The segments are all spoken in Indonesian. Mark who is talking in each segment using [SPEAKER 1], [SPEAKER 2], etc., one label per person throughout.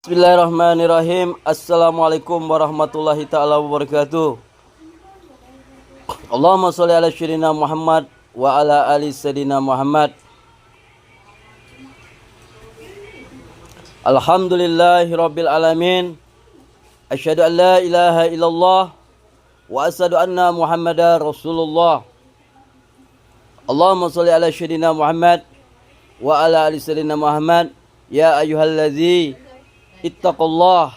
[SPEAKER 1] Bismillahirrahmanirrahim. Assalamualaikum warahmatullahi ta'ala wabarakatuh. Allahumma sholli ala sayyidina Muhammad wa ala ali sayyidina Muhammad. Alhamdulillahi rabbil alamin. Asyhadu an la ilaha illallah wa asyhadu anna Muhammadar Rasulullah. Allahumma sholli ala sayyidina Muhammad wa ala ali sayyidina Muhammad. Ya ayyuhallazina ittaqullah.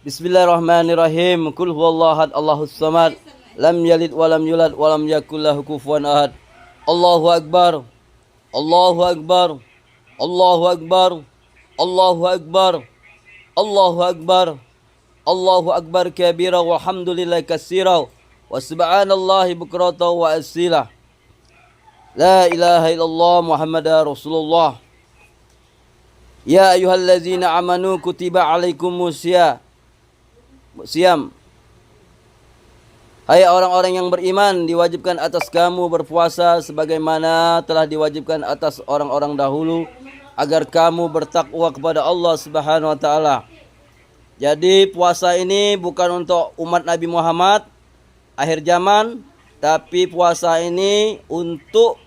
[SPEAKER 1] Bismillahirrahmanirrahim. Qul huwallahu ahad, Allahus samad, lam yalid wa lam yulad wa lam yakul lahu kufuwan ahad. Allahu akbar. Allahu akbar. Allahu akbar. Allahu akbar. Allahu akbar. Allahu akbar kabira walhamdulillahi katsira wa subhanallahi bukratan wa asila. La ilaha illallah Muhammadar Rasulullah. Ya ayyuhallazina amanu kutiba alaikumus siyam. Hai orang-orang yang beriman, diwajibkan atas kamu berpuasa sebagaimana telah diwajibkan atas orang-orang dahulu agar kamu bertakwa kepada Allah Subhanahu wa taala. Jadi puasa ini bukan untuk umat Nabi Muhammad akhir zaman, tapi puasa ini untuk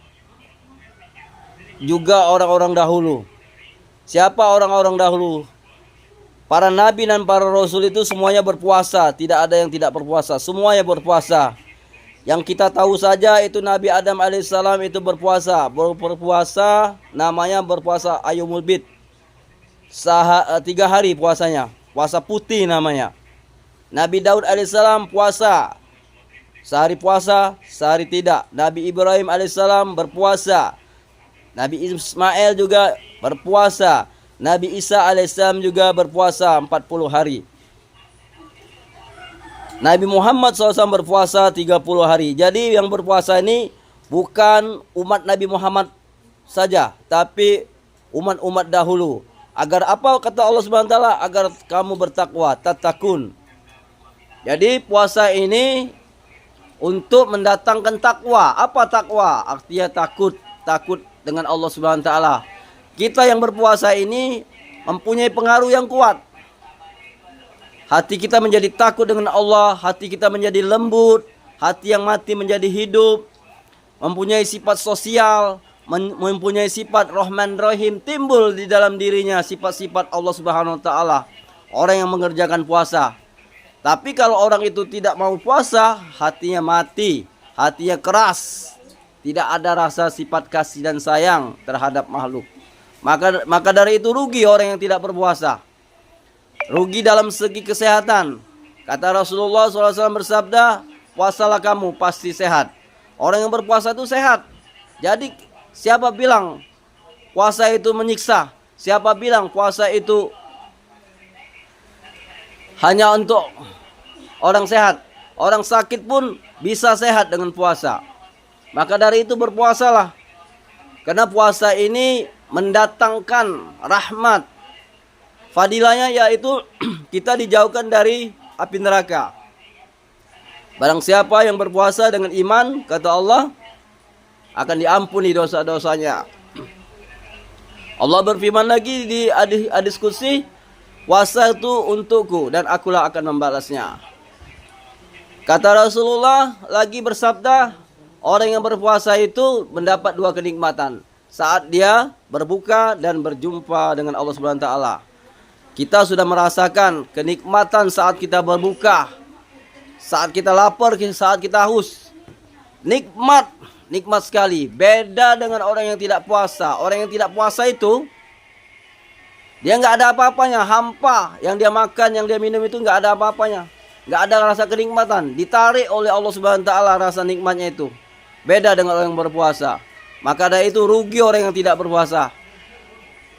[SPEAKER 1] juga orang-orang dahulu. Siapa orang-orang dahulu? Para nabi dan para rasul itu semuanya berpuasa. Tidak ada yang tidak berpuasa. Semuanya berpuasa. Yang kita tahu saja itu Nabi Adam alaihissalam itu berpuasa. Berpuasa namanya berpuasa Ayyumul Bid. 3 hari puasanya. Puasa putih namanya. Nabi Daud alaihissalam puasa. Sehari puasa, sehari tidak. Nabi Ibrahim alaihissalam berpuasa. Nabi Ismail juga berpuasa. Nabi Isa alaihissalam juga berpuasa 40 hari. Nabi Muhammad SAW berpuasa 30 hari. Jadi yang berpuasa ini bukan umat Nabi Muhammad saja, tapi umat-umat dahulu. Agar apa kata Allah Subhanahu wa taala? Agar kamu bertakwa, tatakun. Jadi puasa ini untuk mendatangkan takwa. Apa takwa? Artinya takut dengan Allah Subhanahu wa taala. Kita yang berpuasa ini mempunyai pengaruh yang kuat. Hati kita menjadi takut dengan Allah, hati kita menjadi lembut, hati yang mati menjadi hidup, mempunyai sifat sosial, mempunyai sifat Rahman Rahim, timbul di dalam dirinya sifat-sifat Allah Subhanahu wa taala. Orang yang mengerjakan puasa. Tapi kalau orang itu tidak mau puasa, hatinya mati, hatinya keras. Tidak ada rasa sifat kasih dan sayang terhadap makhluk. Maka dari itu rugi orang yang tidak berpuasa. Rugi dalam segi kesehatan. Kata Rasulullah SAW bersabda, puasalah kamu pasti sehat. Orang yang berpuasa itu sehat. Jadi siapa bilang puasa itu menyiksa? Siapa bilang puasa itu hanya untuk orang sehat? Orang sakit pun bisa sehat dengan puasa. Maka dari itu berpuasalah. Karena puasa ini mendatangkan rahmat. Fadilahnya yaitu kita dijauhkan dari api neraka. Barang siapa yang berpuasa dengan iman, kata Allah, akan diampuni dosa-dosanya. Allah berfirman lagi di hadis qudsi, puasa itu untukku dan akulah akan membalasnya. Kata Rasulullah lagi bersabda, orang yang berpuasa itu mendapat 2 kenikmatan. Saat dia berbuka dan berjumpa dengan Allah Subhanahu wa taala. Kita sudah merasakan kenikmatan saat kita berbuka. Saat kita lapar, saat kita haus. Nikmat sekali. Beda dengan orang yang tidak puasa. Orang yang tidak puasa itu dia nggak ada apa-apanya, hampa. Yang dia makan, yang dia minum itu nggak ada apa-apanya. Nggak ada rasa kenikmatan. Ditarik oleh Allah Subhanahu wa taala rasa nikmatnya itu. Beda dengan orang yang berpuasa. Maka dari itu rugi orang yang tidak berpuasa.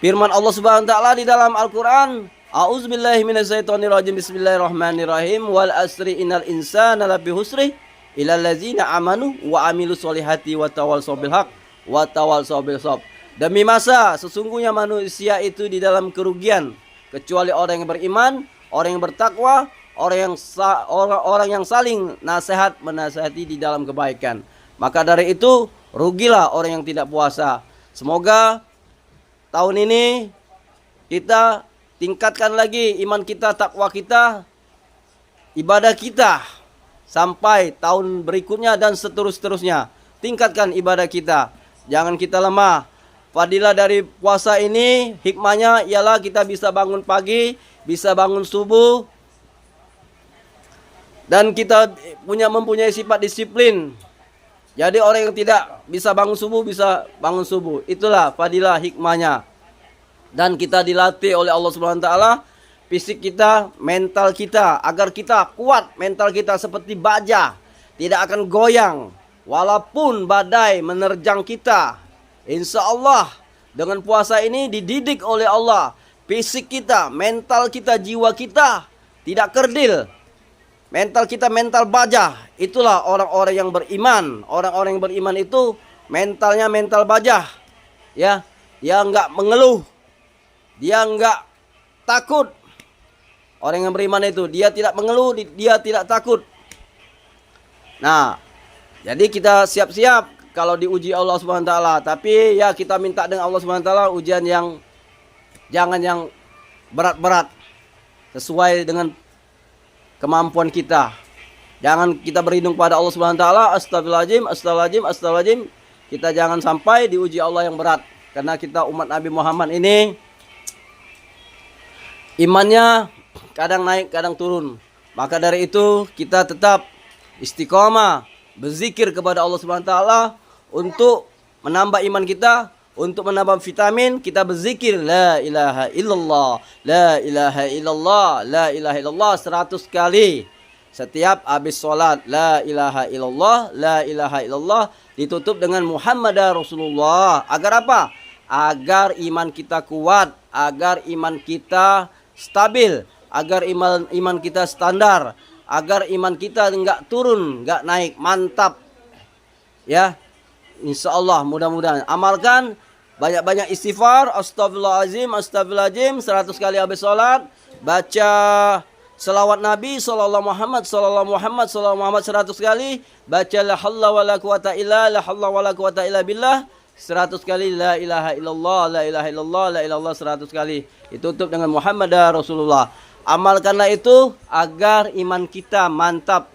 [SPEAKER 1] Firman Allah Subhanahu wa taala di dalam Al-Qur'an, A'udzubillahi minasyaitonirrajim. Bismillahirrahmanirrahim. Wal asri innal insana lafi husri illal ladzina amanu wa amilus solihati wa tawassaw bil haq wa tawassaw bil sabr. Demi masa sesungguhnya manusia itu di dalam kerugian kecuali orang yang beriman, orang yang bertakwa, orang yang saling nasihat menasihati di dalam kebaikan. Maka dari itu rugilah orang yang tidak puasa. Semoga tahun ini kita tingkatkan lagi iman kita, takwa kita, ibadah kita sampai tahun berikutnya dan seterusnya. Tingkatkan ibadah kita, jangan kita lemah. Fadilah dari puasa ini, hikmahnya ialah kita bisa bangun pagi, bisa bangun subuh, dan kita mempunyai sifat disiplin. Jadi orang yang tidak bisa bangun subuh, bisa bangun subuh. Itulah fadilah hikmahnya. Dan kita dilatih oleh Allah Subhanahu wa taala fisik kita, mental kita, agar kita kuat, mental kita seperti baja, tidak akan goyang walaupun badai menerjang kita. Insya Allah dengan puasa ini dididik oleh Allah, fisik kita, mental kita, jiwa kita tidak kerdil. Mental kita mental baja. Itulah orang-orang yang beriman. Orang-orang yang beriman itu mentalnya mental baja. Ya, dia enggak mengeluh. Dia enggak takut. Orang yang beriman itu dia tidak mengeluh, dia tidak takut. Nah, jadi kita siap-siap kalau diuji Allah Subhanahu wa taala. Tapi ya kita minta dengan Allah Subhanahu wa taala ujian yang jangan yang berat-berat, sesuai dengan kemampuan kita. Jangan kita berlindung pada Allah Subhanahu wa taala, astagfirullahaladzim, astagfirullahaladzim, astagfirullahaladzim. Kita jangan sampai diuji Allah yang berat. Karena kita umat Nabi Muhammad ini imannya kadang naik, kadang turun. Maka dari itu kita tetap istiqomah, berzikir kepada Allah Subhanahu wa taala untuk menambah iman kita, untuk menambah vitamin. Kita berzikir la ilaha illallah, la ilaha illallah, la ilaha illallah 100 kali setiap habis sholat. La ilaha illallah, la ilaha illallah ditutup dengan Muhammadar Rasulullah. Agar apa? Agar iman kita kuat, agar iman kita stabil, agar iman kita standar, agar iman kita enggak turun, enggak naik. Mantap. Ya. Insyaallah mudah-mudahan amalkan banyak-banyak istighfar, astagfirullahaladzim, astagfirullahaladzim 100 kali habis sholat. Baca selawat Nabi sallallahu Muhammad 100 kali. Baca la haula wala quwata illa billah 100 kali. La ilaha illallah, la ilaha illallah, la ilaha illallah 100 kali. Ditutup dengan Muhammadar Rasulullah. Amalkanlah itu agar iman kita mantap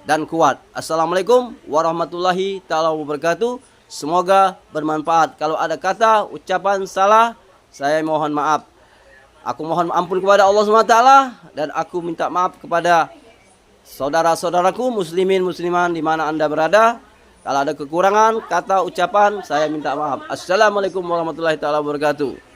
[SPEAKER 1] dan kuat. Assalamualaikum warahmatullahi taala wabarakatuh. Semoga bermanfaat. Kalau ada kata ucapan salah, saya mohon maaf. Aku mohon ampun kepada Allah SWT, dan aku minta maaf kepada saudara-saudaraku muslimin musliman di mana Anda berada. Kalau ada kekurangan kata ucapan, saya minta maaf. Assalamualaikum warahmatullahi taala wabarakatuh.